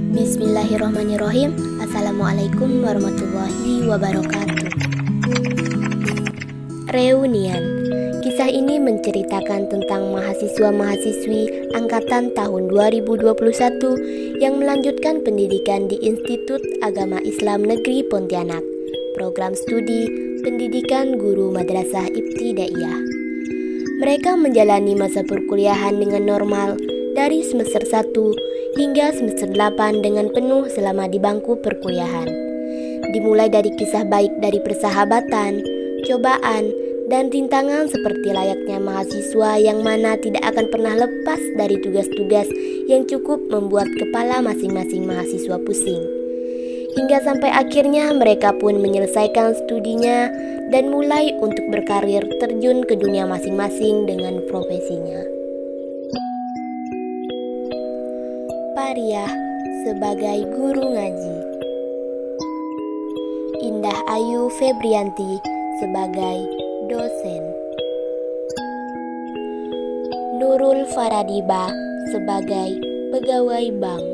Bismillahirrahmanirrahim. Assalamualaikum warahmatullahi wabarakatuh. Reunian. Kisah ini menceritakan tentang mahasiswa-mahasiswi angkatan tahun 2021 yang melanjutkan pendidikan di Institut Agama Islam Negeri Pontianak, program studi pendidikan guru madrasah ibtidaiyah. Mereka menjalani masa perkuliahan dengan normal dari semester 1 hingga semester 8 dengan penuh selama di bangku perkuliahan. Dimulai dari kisah baik dari persahabatan, cobaan, dan rintangan seperti layaknya mahasiswa yang mana tidak akan pernah lepas dari tugas-tugas yang cukup membuat kepala masing-masing mahasiswa pusing. Hingga sampai akhirnya mereka pun menyelesaikan studinya dan mulai untuk berkarir terjun ke dunia masing-masing dengan profesinya. Pariah sebagai guru ngaji. Indah Ayu Febrianti sebagai dosen. Nurul Faradiba sebagai pegawai bank.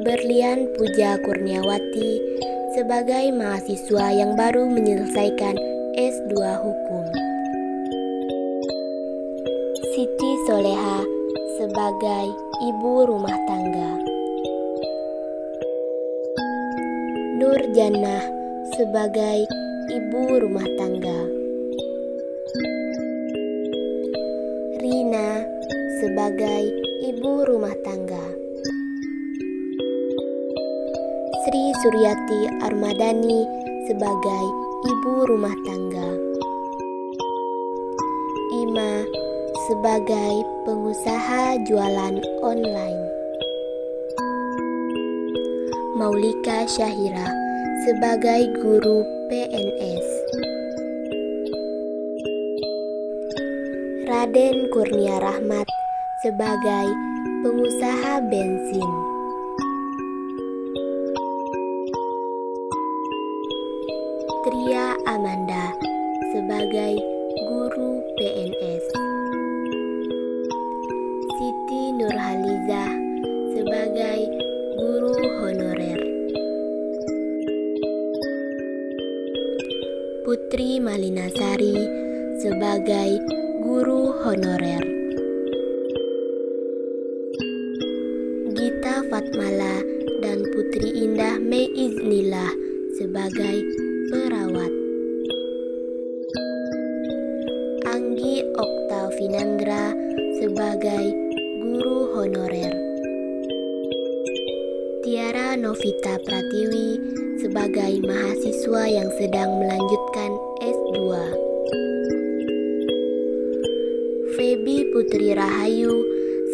Berlian Puja Kurniawati sebagai mahasiswa yang baru menyelesaikan S2 Hukum. Siti Soleha sebagai ibu rumah tangga. Nur Jannah sebagai ibu rumah tangga. Rina sebagai ibu rumah tangga. Sri Suryati Armadani sebagai ibu rumah tangga. Ima sebagai pengusaha jualan online. Maulika Syahira sebagai guru PNS. Raden Kurnia Rahmat sebagai pengusaha bensin. Tria Amanda sebagai guru PNS. Siti Nurhalizah sebagai guru honorer. Putri Malinasari sebagai guru honorer. Gita Fatmala dan Putri Indah Meiznillah sebagai perawat. Anggi Oktavinandra sebagai guru honorer. Tiara Novita Pratiwi sebagai mahasiswa yang sedang melanjutkan S2. Feby Putri Rahayu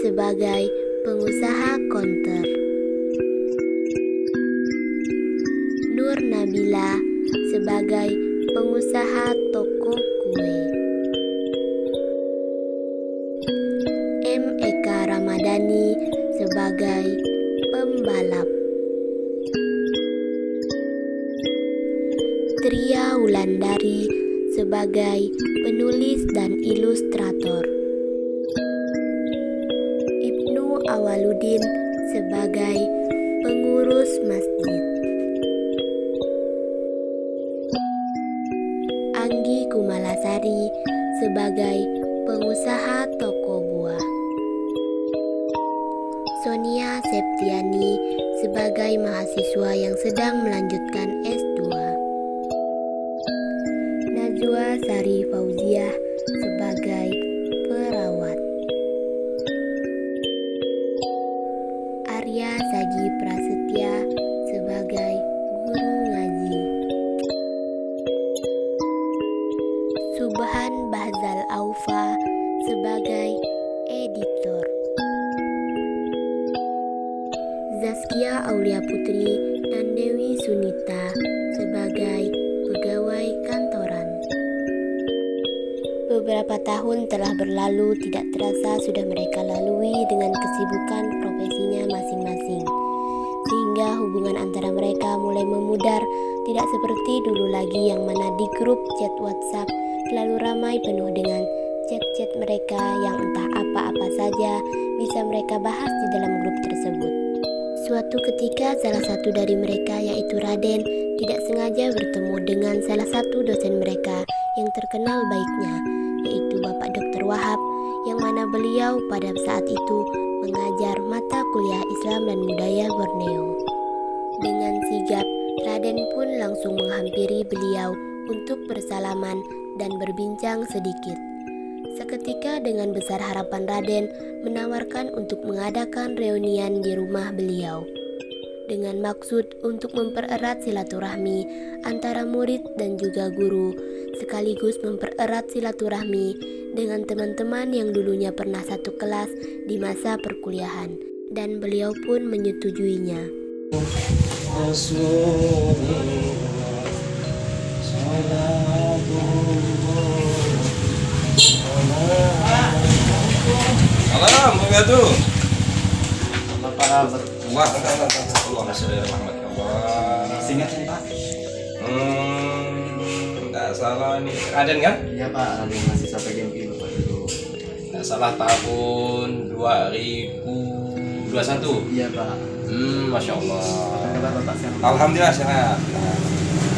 sebagai pengusaha konter. Nur Nabila sebagai pengusaha toko kue. M. Eka Ramadhani sebagai pembalap. Tria Wulandari sebagai penulis dan ilustrator. Ibnu Awaludin sebagai pengurus masjid. Anggi Kumalasari sebagai pengusaha toko buah. Sonia Septiani sebagai mahasiswa yang sedang melanjutkan S2. Najwa Sari Fauziah sebagai perawat. Arya Sagi Prasetya sebagai guru ngaji. Subhan Bahzal Aufa sebagai editor. Zaskia Aulia Putri dan Dewi Sunita sebagai pegawai kantoran. Beberapa tahun telah berlalu, tidak terasa sudah mereka lalui dengan kesibukan profesinya masing-masing, sehingga hubungan antara mereka mulai memudar, tidak seperti dulu lagi yang mana di grup chat WhatsApp selalu ramai penuh dengan chat-chat mereka yang entah apa-apa saja bisa mereka bahas di dalam grup tersebut. Suatu ketika salah satu dari mereka yaitu Raden tidak sengaja bertemu dengan salah satu dosen mereka yang terkenal baiknya, yaitu Bapak Dr. Wahab, yang mana beliau pada saat itu mengajar mata kuliah Islam dan Budaya Borneo. Dengan sigap, Raden pun langsung menghampiri beliau untuk bersalaman dan berbincang sedikit. Seketika dengan besar harapan Raden menawarkan untuk mengadakan reunian di rumah beliau, dengan maksud untuk mempererat silaturahmi antara murid dan juga guru, sekaligus mempererat silaturahmi dengan teman-teman yang dulunya pernah satu kelas di masa perkuliahan, dan beliau pun menyetujuinya. Salam, wabarakatuh. Wah, Singkat ini Pak. Nggak salah nih. Raden kan? Iya Pak, Raden masih sampai Genki Bapak dulu. Nggak salah tahun 2021. Iya Pak. Masya Allah. Apa kabar Bapak sekarang? Alhamdulillah sehat.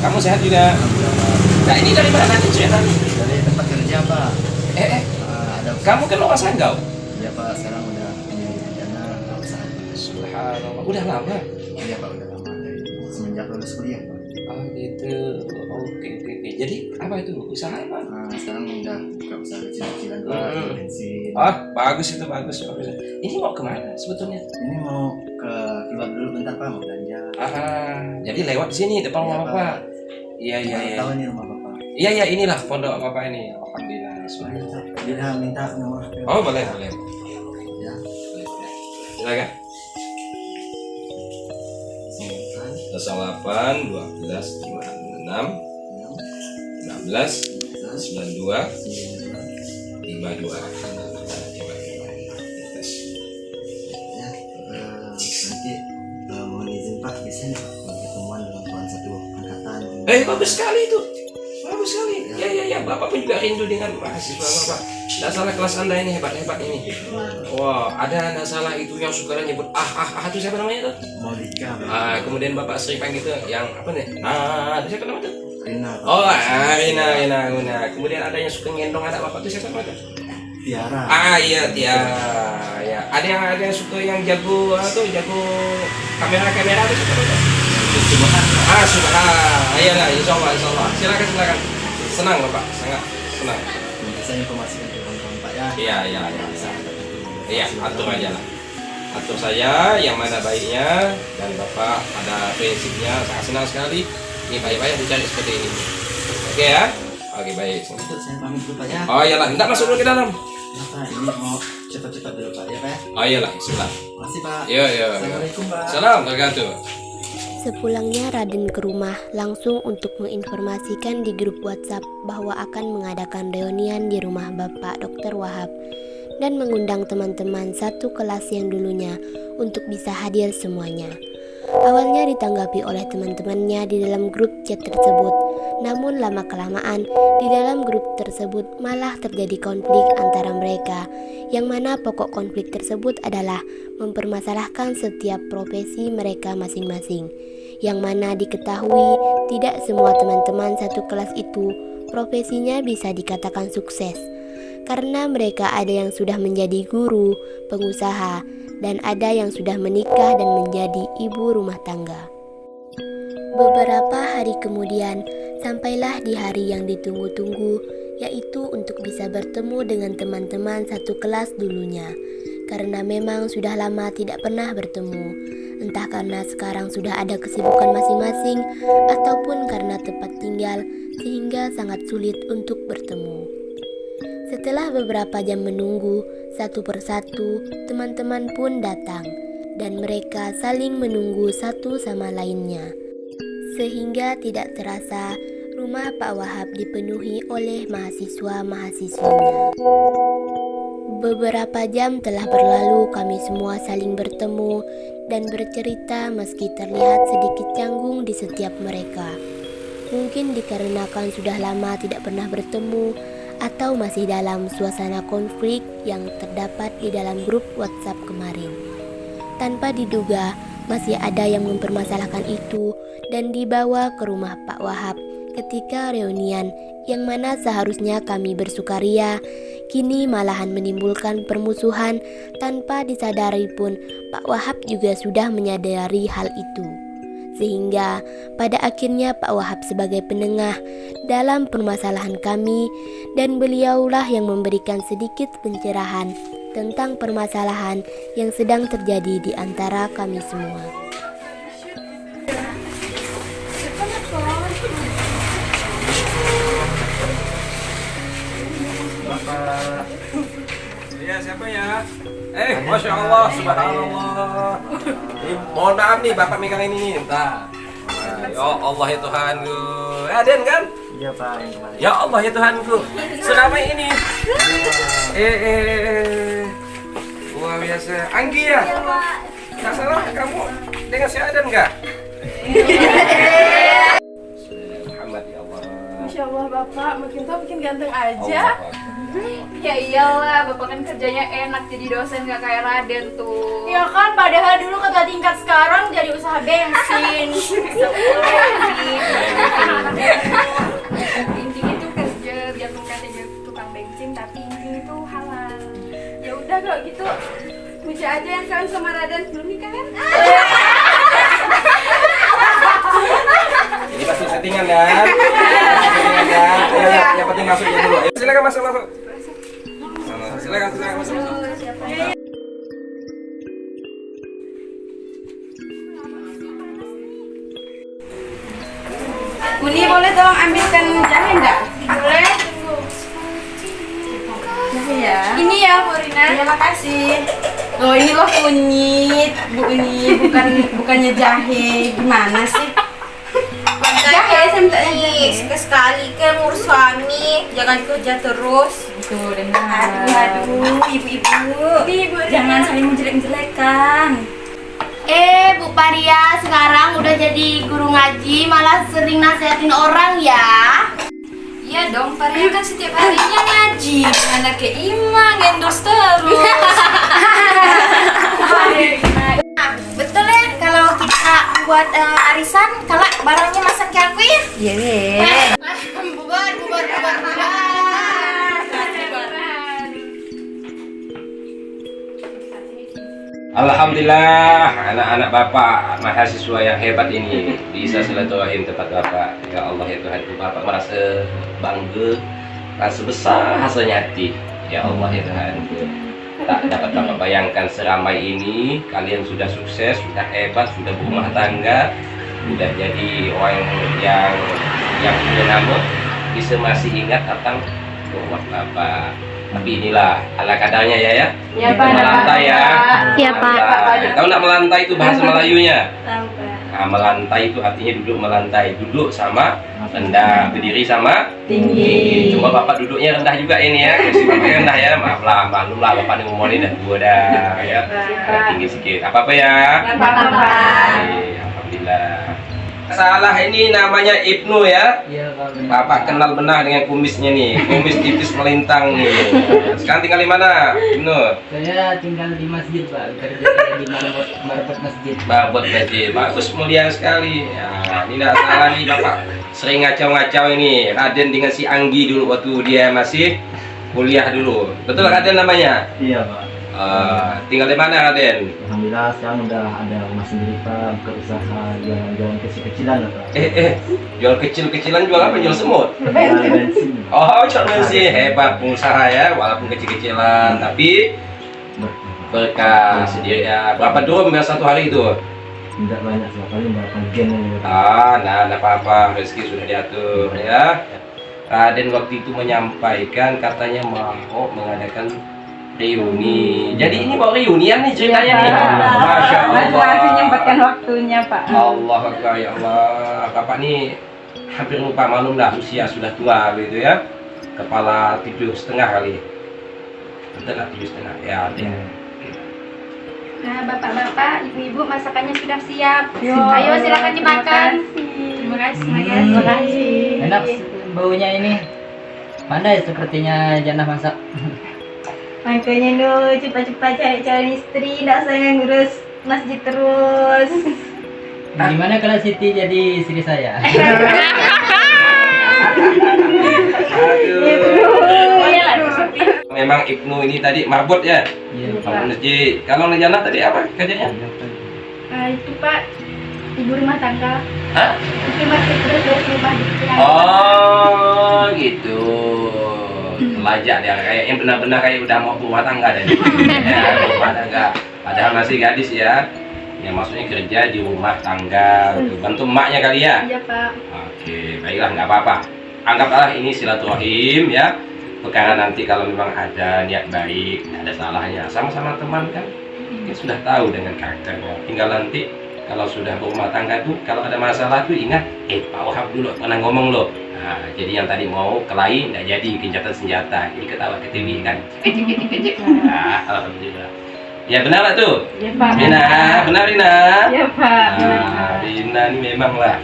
Kamu sehat juga? Alhamdulillah Pak. Nah ini dari mana nih cerita nih? Dari tempat kerja Pak. Ada Kamu kan orang Sanggau? Iya Pak, sekarang udah menjadi pidana usaha. Subhanallah. Udah lama? Iya Pak, udah lama dari semenjak lulus kuliah Pak. Oh gitu. Oke. Jadi apa itu? Usaha apa? Sekarang udah buka usaha kecil-kecilan Pak, bensin. Oh, bagus itu, bagus. Ini mau kemana sebetulnya? Ini mau keluar dulu bentar Pak, mau belanja. Jadi lewat sini depan Iya, rumah Pak. Bapak. Iya. Tahu ini rumah Bapak. Iya, inilah pondok Bapak ini. Alhamdulillah. Dia minta nomor HP. Oh, boleh. Ya. Silakan. 08 12 56 16 92 52. Ya, nanti mohon izin Pak, biasanya Pak mau ketemuan dengan kawan satu angkatan. Bagus sekali itu. Bagus sekali. Ya. Bapak pun juga rindu dengan mahasiswa Bapak. Tidak salah kelas Anda ini hebat ini. Wah, ada nggak salah itu yang suka nyebut itu siapa namanya itu? Maulika. Kemudian Bapak sering panggil itu yang apa nih? Itu siapa namanya itu? Rina. Oh, Rina. Kemudian ada yang suka ngendong anak Bapak itu siapa namanya? Tiara. Iya, Tiara. Ya. Ada yang suka yang jago jago kamera itu siapa namanya? Subhan. Iyalah, insyaallah. Silakan. Senang Bapak, sangat senang. Saya informasikan ke kawan-kawan Pak ya. Iya. Iya, atur aja lah. Atur saya yang mana baiknya, dan Bapak ada prinsipnya, sangat senang sekali. Ini baik-baik dicari seperti ini. Oke ya? Oke, baik. Untuk saya pamit dulu Pak ya. Oh iyalah, enggak masuk dulu ke dalam. Kenapa ini mau cepat-cepat dulu Pak ya Pak ya. Oh iyalah, bismillah. Makasih Pak. Iya. Assalamualaikum Pak. Salam, wabarakatuh. Sepulangnya Raden ke rumah langsung untuk menginformasikan di grup WhatsApp bahwa akan mengadakan reunian di rumah Bapak Dr. Wahab dan mengundang teman-teman satu kelas yang dulunya untuk bisa hadir semuanya. Awalnya ditanggapi oleh teman-temannya di dalam grup chat tersebut, namun lama-kelamaan di dalam grup tersebut malah terjadi konflik antara mereka, yang mana pokok konflik tersebut adalah mempermasalahkan setiap profesi mereka masing-masing, yang mana diketahui tidak semua teman-teman satu kelas itu profesinya bisa dikatakan sukses, karena mereka ada yang sudah menjadi guru, pengusaha, dan ada yang sudah menikah dan menjadi ibu rumah tangga. Beberapa hari kemudian, sampailah di hari yang ditunggu-tunggu, yaitu untuk bisa bertemu dengan teman-teman satu kelas dulunya, karena memang sudah lama tidak pernah bertemu, entah karena sekarang sudah ada kesibukan masing-masing, ataupun karena tempat tinggal, sehingga sangat sulit untuk bertemu. Setelah beberapa jam menunggu, satu persatu teman-teman pun datang, dan mereka saling menunggu satu sama lainnya. Sehingga tidak terasa, rumah Pak Wahab dipenuhi oleh mahasiswa-mahasiswinya. Beberapa jam telah berlalu, kami semua saling bertemu dan bercerita meski terlihat sedikit canggung di setiap mereka. Mungkin dikarenakan sudah lama tidak pernah bertemu, atau masih dalam suasana konflik yang terdapat di dalam grup WhatsApp kemarin. Tanpa diduga, masih ada yang mempermasalahkan itu dan dibawa ke rumah Pak Wahab ketika reunian yang mana seharusnya kami bersukaria, kini malahan menimbulkan permusuhan tanpa disadari pun Pak Wahab juga sudah menyadari hal itu. Sehingga pada akhirnya Pak Wahab sebagai penengah dalam permasalahan kami dan beliaulah yang memberikan sedikit pencerahan tentang permasalahan yang sedang terjadi di antara kami semua. Bapak. Ya, siapa ya? Masya Allah, subhanallah. Mohon maaf nih, Bapak megang ini nih, bentar. Ya Allah ya Tuhanku. Aden kan? Iya Pak, yang kemarin. Ya Allah ya Tuhanku. Selama ini. Luar biasa. Anggi ya? Nggak salah kamu dengan si Aden nggak? Muhammad ya Allah. Masya Allah Bapak, makin tua makin ganteng aja. Ya iyalah, Bapak kan kerjanya enak jadi dosen gak kayak Raden tuh. Ya kan, padahal dulu ketua tingkat sekarang jadi usaha bensin. Intinya tuh kerja biar katanya jadi tukang bensin, tapi intinya tuh halal. Ya udah kalau gitu, Muja aja yang kawin sama Raden belum nikah kan? Ini pasti settingan ya. Settingan ya. Ayo, yang penting masuknya dulu. Ayo, silakan masuk. Silakan masuk. Uni boleh tolong ambilkan jahe enggak? Boleh. Jahe ya. Ini ya Bu Rina. Terima kasih. Oh ini loh kunyit Bu Uni, bukannya jahe. Gimana sih? Jahe saya minta jahe. Sekali kan ngurus suami, jangan kerja terus. Tuh dengar. Aduh, ibu-ibu. Nih, Bu Rina. Jangan saling menjelek-jelekan. Bu Paria sekarang udah jadi guru ngaji, malah sering nasihatin orang ya. Iya dong, Paria kan setiap harinya ngaji. Anaknya Ima ngendorse terus. Nah, betul ya kalau kita buat arisan, kalau barangnya masak ke aku ya. Iya. Bubar. Alhamdulillah, anak-anak Bapak mahasiswa yang hebat ini bisa silaturahim tempat Bapak. Ya Allah ya Tuhan, Bapak merasa bangga, rasa besar rasanya hati. Ya Allah ya Tuhan, tak dapat Bapak bayangkan seramai ini kalian sudah sukses, sudah hebat, sudah berumah tangga, sudah jadi orang yang punya nama, bisa masih ingat tentang rumah Bapak. Tapi inilah ala kadarnya ya. Ya Pak. Melantai ya. Ya Pak. Tahu nak melantai itu bahasa Melayunya? Tahu Pak. Nah, melantai itu artinya duduk melantai. Duduk sama rendah, berdiri sama Tinggi. Cuma Bapak duduknya rendah juga ini ya. Kursi Bapak rendah ya. Maaflah, maklumlah Bapak ini ngomong ini dah tua dah ya. Tinggi sedikit. Apa-apa ya? Alhamdulillah. Salah ini namanya Ibnu ya. Iya Pak. Bapak kenal benar dengan kumisnya nih. Kumis tipis melintang nih. Sekarang tinggal di mana, Ibnu? Saya tinggal di masjid Pak, kerja di marbot masjid. Babot masjid, bagus, mulia sekali. Ya, ini tidak salah nih Bapak. Sering ngacau-ngacau ini. Raden dengan si Anggi dulu waktu dia masih kuliah dulu. Betul Raden namanya? Iya Pak. Tinggal di mana Raden? Alhamdulillah sekarang udah ada rumah sendiri Pak, buka usaha jalan-jalan kecil-kecilan lah Pak. Jual kecil-kecilan, jual apa? Jual semut? Jual bensin. Oh, jual bensin. Hebat pengusaha ya, walaupun kecil-kecilan, tapi berkah sendiri ya. Berapa drum ya satu hari itu? Tidak banyak sih, paling berapa gen aja. Nah, tidak apa-apa, rezeki sudah diatur ya. Raden waktu itu menyampaikan katanya mau mengadakan reuni. Jadi ini mau reunian nih ceritanya nih. Masya Allah. Masih nyempatkan waktunya Pak. Allah Akbar, ya Allah. Bapak nih hampir lupa, maklum lah usia sudah tua gitu ya. Kepala 7,5 kali. Betul lah 7,5 ya. Nah, bapak-bapak, ibu-ibu masakannya sudah siap. Yo, Ayo silakan dimakan. Terima Terima kasih. Terima kasih. Enak baunya ini. Pandai sepertinya Jannah masak. Makanya cepat-cepat cari calon istri, nggak usah ngurus masjid terus. Gimana kalau Siti jadi istri saya? Memang Ibnu ini tadi marbot ya, Iya. bangun masjid. Kalau Jannah tadi apa kerjanya? Itu Pak, ibu rumah tangga. Hah? Ibu masih terus dari rumah. Oh gitu. Lajak dia kayak yang benar-benar kayak udah mau rumah tangga deh. Ya, rumah tangga. Padahal masih gadis ya. Yang maksudnya kerja di rumah tangga. Bantu emaknya kali ya. Iya Pak. Oke, baiklah nggak apa-apa. Anggaplah ini silaturahim ya. Perkara nanti kalau memang ada niat baik, nggak ada salahnya. Sama-sama teman kan, kita sudah tahu dengan karakternya. Tinggal nanti kalau sudah berumah tangga tuh, kalau ada masalah tuh ingat, Pak Wahab dulu pernah ngomong loh. Nah, jadi yang tadi mau kelahi nggak jadi gencatan senjata, jadi ketawa ke TV kan. Nah, alhamdulillah. Ya benar lah tuh. Iya Pak. Rina, benar Rina. Iya Pak. Nah, Rina ini memang lah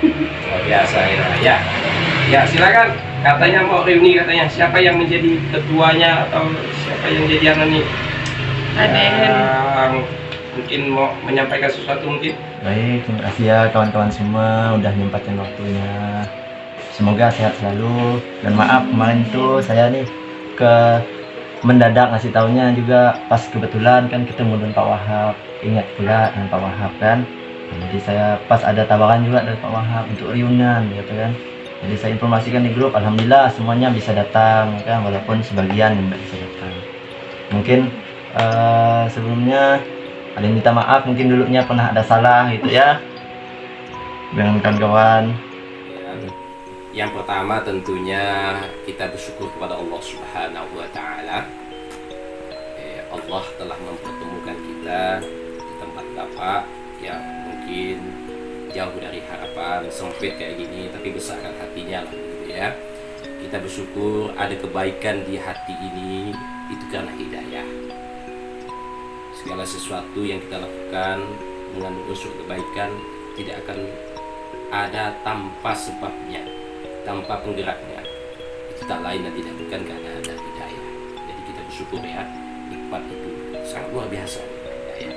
luar biasa ya. Ya silakan. Katanya mau reuni katanya. Siapa yang menjadi ketuanya atau siapa yang jadi anak nih? Ada yang mungkin mau menyampaikan sesuatu mungkin. Baik, terima kasih ya kawan-kawan semua udah nyempatin waktunya. Semoga sehat selalu dan maaf kemarin tuh saya nih mendadak ngasih taunya juga pas kebetulan kan ketemu dengan Pak Wahab, ingat pula dengan Pak Wahab kan. Jadi saya pas ada tawaran juga dari Pak Wahab untuk reunian gitu kan. Jadi saya informasikan di grup, alhamdulillah semuanya bisa datang kan, walaupun sebagian yang nggak bisa datang. Mungkin sebelumnya ada yang minta maaf, mungkin dulunya pernah ada salah gitu ya dengan kawan-kawan. Yang pertama tentunya kita bersyukur kepada Allah Subhanahu wa taala. Allah telah mempertemukan kita di tempat Bapak yang mungkin jauh dari harapan, sempit kayak gini, tapi besarkan hatinya lah gitu ya. Kita bersyukur ada kebaikan di hati ini, itu karena hidayah. Segala sesuatu yang kita lakukan dengan unsur kebaikan tidak akan ada tanpa sebabnya, tanpa penggeraknya. Itu tak lain dan tidak bukan karena ada hidayah. Jadi kita bersyukur ya, nikmat itu sangat luar biasa hidayah.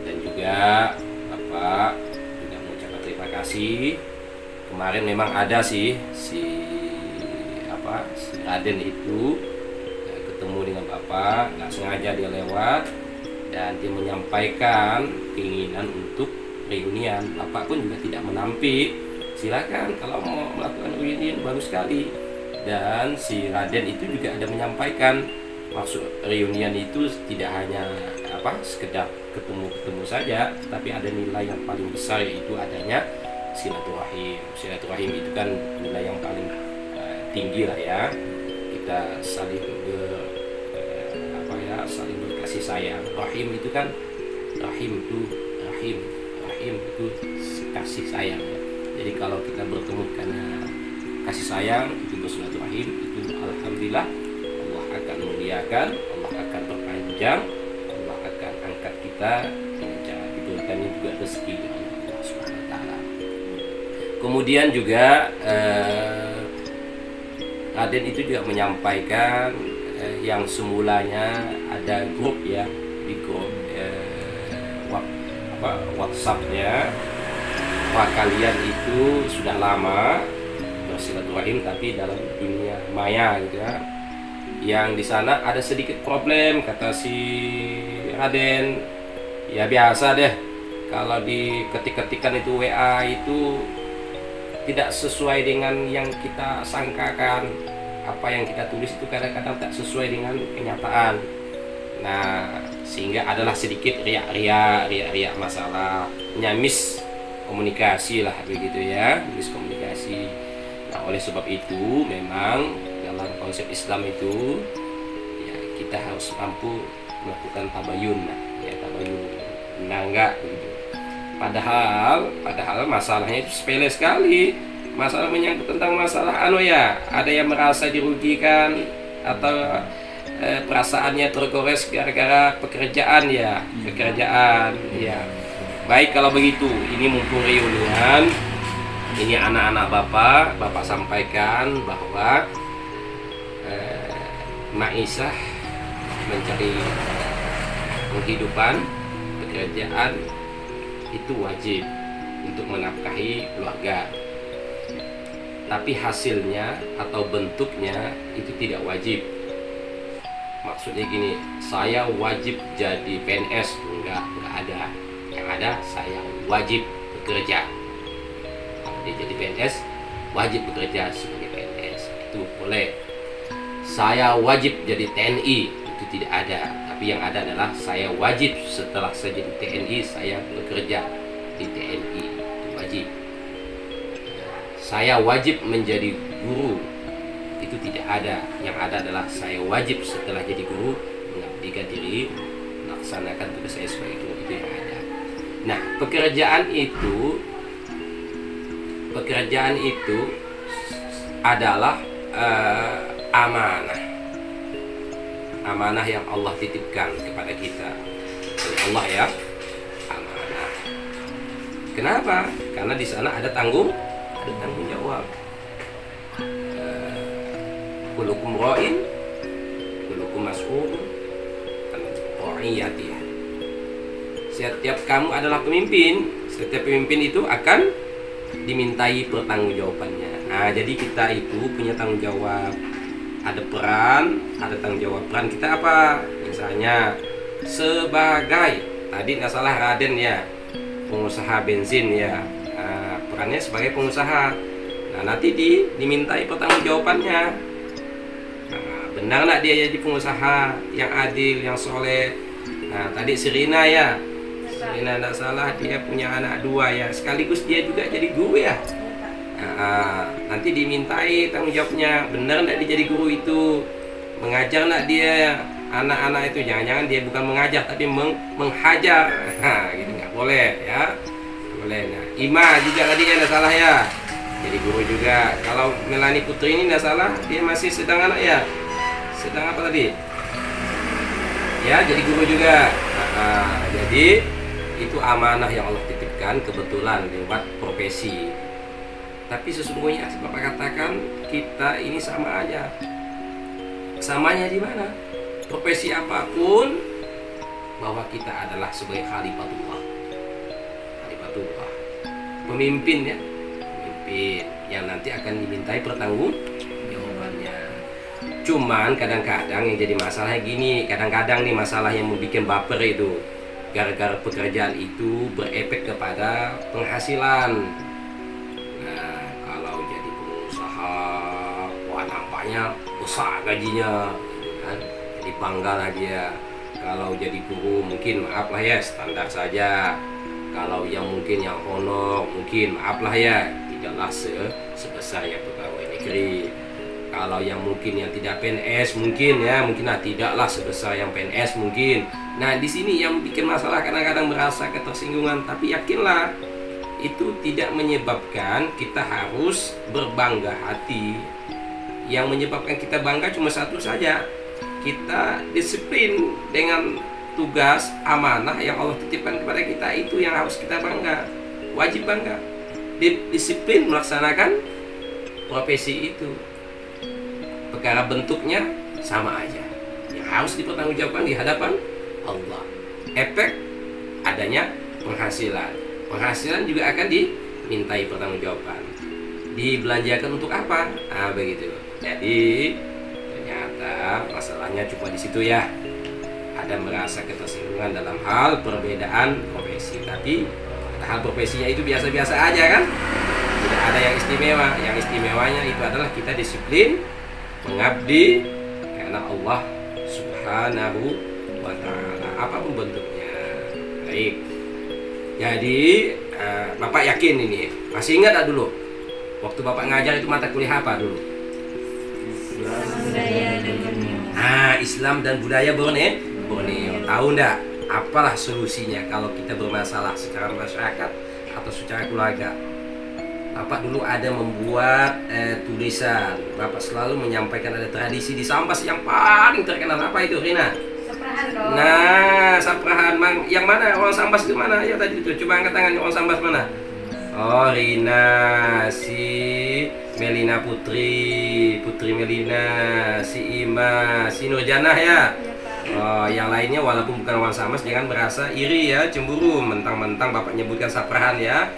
Dan juga Bapak juga mengucapkan terima kasih. Kemarin memang ada si Raden itu ketemu dengan Bapak, nggak sengaja dia lewat dan dia menyampaikan keinginan untuk reunian. Bapak pun juga tidak menampik, silakan kalau mau melakukan reunian bagus sekali. Dan si Raden itu juga ada menyampaikan maksud reunian itu tidak hanya sekedar ketemu saja, tapi ada nilai yang paling besar, yaitu adanya silaturahim. Silaturahim itu kan nilai yang paling tinggi lah ya. Kita saling saling berkasih sayang. Rahim itu kan rahim itu kasih sayang ya. Jadi kalau kita bertemu karena kasih sayang itu bersilaturahim, itu alhamdulillah Allah akan memuliakan, Allah akan perpanjang, Allah akan angkat kita dengan cara diberikannya juga rezeki oleh Allah Subhanahu wa taala. Kemudian juga Raden itu juga menyampaikan yang semulanya ada grup ya, di grup WhatsApp-nya, wah kalian itu sudah lama bersilaturahim tapi dalam dunia maya gitu ya. Yang di sana ada sedikit problem, kata si Raden. Ya biasa deh, kalau di ketik-ketikan itu WA itu tidak sesuai dengan yang kita sangkakan. Apa yang kita tulis itu kadang-kadang tak sesuai dengan kenyataan. Nah, sehingga adalah sedikit riak masalah, miskomunikasi lah begitu ya, miskomunikasi. Nah, oleh sebab itu memang dalam konsep Islam itu ya kita harus mampu melakukan tabayun, menanggak begitu. Padahal masalahnya itu sepele sekali. Masalah menyangkut tentang masalah ada yang merasa dirugikan atau perasaannya tergores gara-gara pekerjaan ya. Baik kalau begitu, ini mumpung reunian, ini anak-anak Bapak sampaikan bahwa maisah, mencari penghidupan, pekerjaan itu wajib untuk menafkahi keluarga. Tapi hasilnya atau bentuknya itu tidak wajib. Maksudnya gini, saya wajib jadi PNS, enggak ada. Yang ada saya wajib bekerja. Kalau dia jadi PNS, wajib bekerja sebagai PNS, itu boleh. Saya wajib jadi TNI, itu tidak ada. Tapi yang ada adalah saya wajib setelah saya jadi TNI, saya bekerja di TNI, itu wajib. Saya wajib menjadi guru, itu tidak ada. Yang ada adalah saya wajib setelah jadi guru mengabdikan diri, melaksanakan tugas saya sebagai guru, itu yang ada. Nah, pekerjaan itu adalah amanah. Amanah yang Allah titipkan kepada kita oleh Allah, ya, amanah. Kenapa? Karena di sana ada tanggung jawab. Kulukum ra'in, kulukum mas'ul an ra'iyatihi. Setiap kamu adalah pemimpin. Setiap pemimpin itu akan dimintai pertanggungjawabannya. Nah, jadi kita itu punya tanggung jawab. Ada peran, ada tanggung jawab. Peran kita apa? Misalnya sebagai, tadi nggak salah Raden ya, pengusaha bensin ya. Nah, perannya sebagai pengusaha. Nah, nanti dimintai pertanggungjawabannya. Nah, benar nggak dia jadi pengusaha yang adil, yang soleh? Nah, tadi Serina ya, Serina nggak salah, dia punya anak 2 ya, sekaligus dia juga jadi guru ya. Nah, nanti dimintai tanggung jawabnya, benar nggak dia jadi guru itu, mengajar nggak dia anak-anak itu? Jangan-jangan dia bukan mengajar tapi menghajar. Nah, gitu nggak boleh ya. Boleh. Nah, Ima juga tadi ya, nggak salah ya, jadi guru juga. Kalau Melani Putri ini nggak salah, dia masih sedang anak ya, sedang apa tadi ya, jadi guru juga. Nah, jadi itu amanah yang Allah titipkan kebetulan lewat profesi. Tapi sesungguhnya Bapak katakan kita ini sama aja. Samanya di mana? Profesi apapun, bahwa kita adalah sebagai khalifatullah. Khalifatullah, pemimpin ya, pemimpin yang nanti akan dimintai pertanggungjawabannya. Cuman kadang-kadang yang jadi masalah gini, kadang-kadang nih masalah yang membuat baper itu, gara-gara pekerjaan itu berefek kepada penghasilan. Nah, kalau jadi pengusaha, wah nampaknya besar gajinya, gitu kan? Jadi bangga lah dia. Kalau jadi guru mungkin maaf lah ya, standar saja. Kalau yang mungkin yang honor mungkin maaf lah ya, tidaklah sebesar yang pegawai negeri. Kalau yang mungkin yang tidak PNS mungkin ya, mungkin tidaklah sebesar yang PNS mungkin. Nah, di sini yang bikin masalah kadang-kadang merasa ketersinggungan, tapi yakinlah itu tidak menyebabkan kita harus berbangga hati. Yang menyebabkan kita bangga cuma satu saja, kita disiplin dengan tugas amanah yang Allah titipkan kepada kita, itu yang harus kita bangga, wajib bangga. Disiplin melaksanakan profesi itu. Perkara bentuknya sama aja, yang harus dipertanggungjawabkan di hadapan Allah. Efek adanya penghasilan. Penghasilan juga akan dimintai pertanggungjawaban. Dibelanjakan untuk apa? Nah, begitu. Jadi ternyata masalahnya cuma di situ ya. Ada merasa ketersinggungan dalam hal perbedaan profesi, tapi hal profesinya itu biasa-biasa aja kan? Tidak ada yang istimewa. Yang istimewanya itu adalah kita disiplin mengabdi karena Allah Subhanahu wa ta'ala, apapun bentuknya. Baik. Jadi Bapak yakin ini, masih ingat tak dulu waktu Bapak ngajar itu mata kuliah apa dulu? Islam dan budaya Borneo. Tahu enggak apalah solusinya kalau kita bermasalah secara masyarakat atau secara keluarga? Bapak dulu ada membuat tulisan. Bapak selalu menyampaikan ada tradisi di Sambas yang paling terkenal. Apa itu, Rina? Saprahan dong. Nah, Saprahan. Yang mana orang Sambas itu mana? Ya tadi itu. Coba angkat tangan, orang Sambas mana? Oh, Rina, si Melina Putri Melina, si Ima, si Nurjanah ya. Oh, yang lainnya walaupun bukan Wan Samas jangan merasa iri ya, cemburu mentang-mentang Bapak nyebutkan Saprahan ya.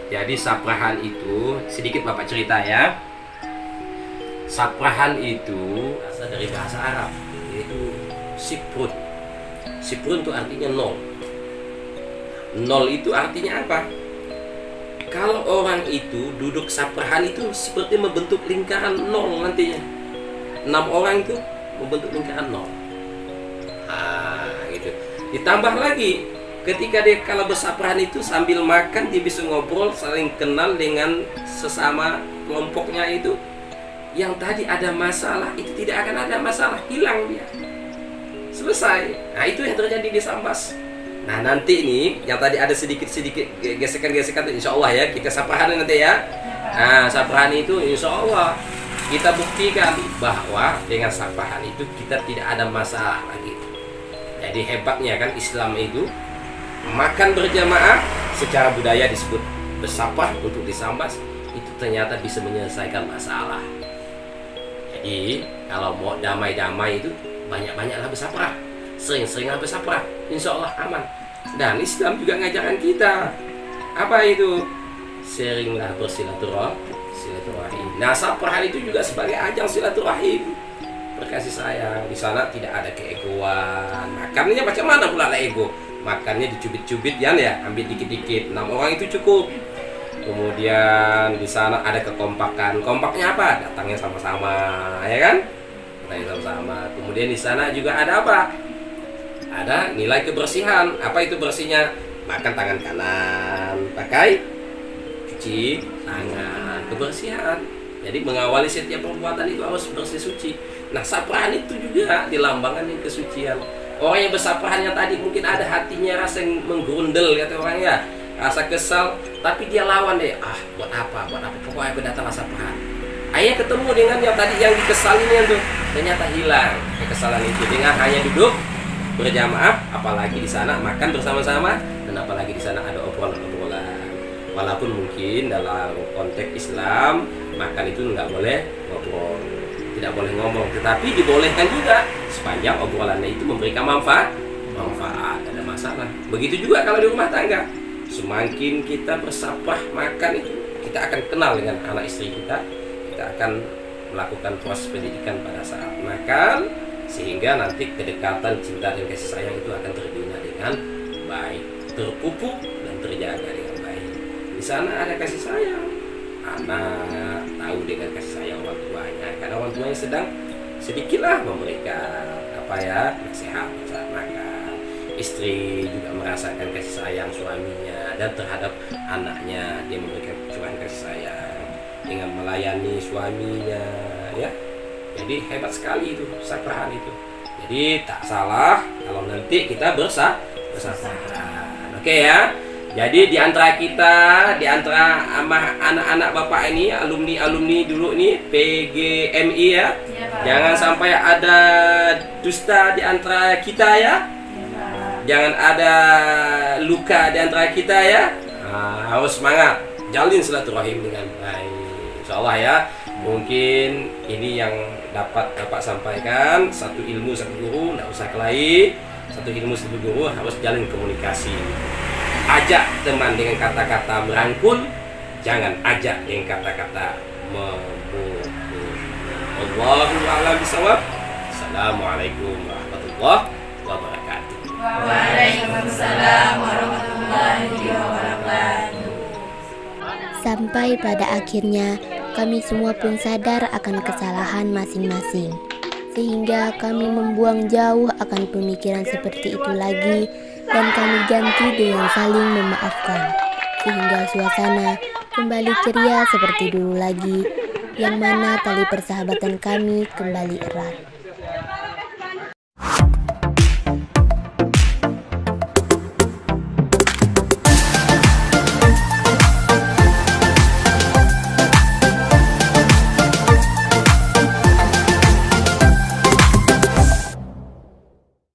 Jadi Saprahan itu sedikit Bapak cerita ya. Saprahan itu asal dari bahasa Arab, yaitu siprun. Siprun itu artinya nol. Nol itu artinya apa? Kalau orang itu duduk Saprahan itu seperti membentuk lingkaran nol nantinya. 6 orang itu membentuk lingkaran nol. Gitu. Ditambah lagi ketika dia kalau bersaprahan itu sambil makan dia bisa ngobrol, saling kenal dengan sesama kelompoknya itu. Yang tadi ada masalah itu tidak akan ada masalah, hilang dia. Selesai. Nah, itu yang terjadi di Sambas. Nah, nanti nih yang tadi ada sedikit-sedikit gesekan-gesekan insya Allah ya, kita saprahan nanti ya. Nah, saprahan itu insya Allah kita buktikan bahwa dengan saprahan itu kita tidak ada masalah lagi. Jadi hebatnya kan Islam itu makan berjamaah secara budaya disebut bersapah untuk disambas itu ternyata bisa menyelesaikan masalah. Jadi kalau mau damai-damai itu banyak-banyaklah bersapah, sering-seringlah bersapah, insya Allah aman. Dan Islam juga ngajarkan kita apa itu? Seringlah bersilaturahim. Nah, saprahan itu juga sebagai ajang silaturahim, berkasih sayang. Di sana tidak ada keegoan. Makannya macam mana pula lah ego? Makannya dicubit-cubit ya, ambil dikit-dikit. 6 orang itu cukup. Kemudian di sana ada kekompakan. Kompaknya apa? Datangnya sama-sama, ya kan? Datangnya sama-sama. Kemudian di sana juga ada apa? Ada nilai kebersihan. Apa itu bersihnya? Makan tangan kanan, pakai cuci tangan, kebersihan. Jadi mengawali setiap perbuatan itu harus bersih suci. Nah, saprahan itu juga dilambangkan dengan kesucian. Orang yang bersaprahan yang tadi mungkin ada hatinya rasa yang menggerundel kata orang ya, rasa kesal, tapi dia lawan deh. Buat apa? Pokoknya berdatanglah saprahan. Akhirnya ketemu dengan yang tadi yang dikesalinnya tuh, ternyata hilang kekesalan itu dengan hanya duduk berjamaah, apalagi di sana makan bersama-sama, dan apalagi di sana ada obrolan-obrolan. Walaupun mungkin dalam konteks Islam makan itu nggak boleh ngobrol, tidak boleh ngomong, tetapi dibolehkan juga sepanjang obrolannya itu memberikan manfaat, ada masalah. Begitu juga kalau di rumah tangga, semakin kita bersapah makan itu, kita akan kenal dengan anak istri kita akan melakukan proses pendidikan pada saat makan, sehingga nanti kedekatan, cinta dan kasih sayang itu akan terbina dengan baik, terpupuk dan terjaga dengan baik. Di sana ada kasih sayang, anak tahu dengan kasih sayang orang tuanya, karena orang tuanya sedang sedikitlah memberikan nasihat saat makan. Istri juga merasakan kasih sayang suaminya, dan terhadap anaknya dia memberikan curahan kasih sayang dengan melayani suaminya ya. Jadi hebat sekali itu saprahan itu. Jadi tak salah kalau nanti kita bersaprahan. Oke ya. Jadi di antara kita, di antara anak-anak Bapak ini, alumni dulu nih PGMI ya. Jangan sampai ada dusta di antara kita ya. Jangan ada luka di antara kita ya. Harus semangat, jalin silaturahim dengan baik. Insyaallah ya. Mungkin ini yang dapat Bapak sampaikan. Satu ilmu satu guru, tidak usah kelahi. Satu ilmu satu guru, harus jalin komunikasi. Ajak teman dengan kata-kata merangkul, jangan ajak dengan kata-kata memukul. Allahu a'lam bishawab. Assalamualaikum warahmatullahi wabarakatuh. Waalaikumsalam warahmatullahi wabarakatuh. Sampai pada akhirnya kami semua pun sadar akan kesalahan masing-masing, sehingga kami membuang jauh akan pemikiran seperti itu lagi, dan kami ganti dengan saling memaafkan, sehingga suasana kembali ceria seperti dulu lagi, yang mana tali persahabatan kami kembali erat.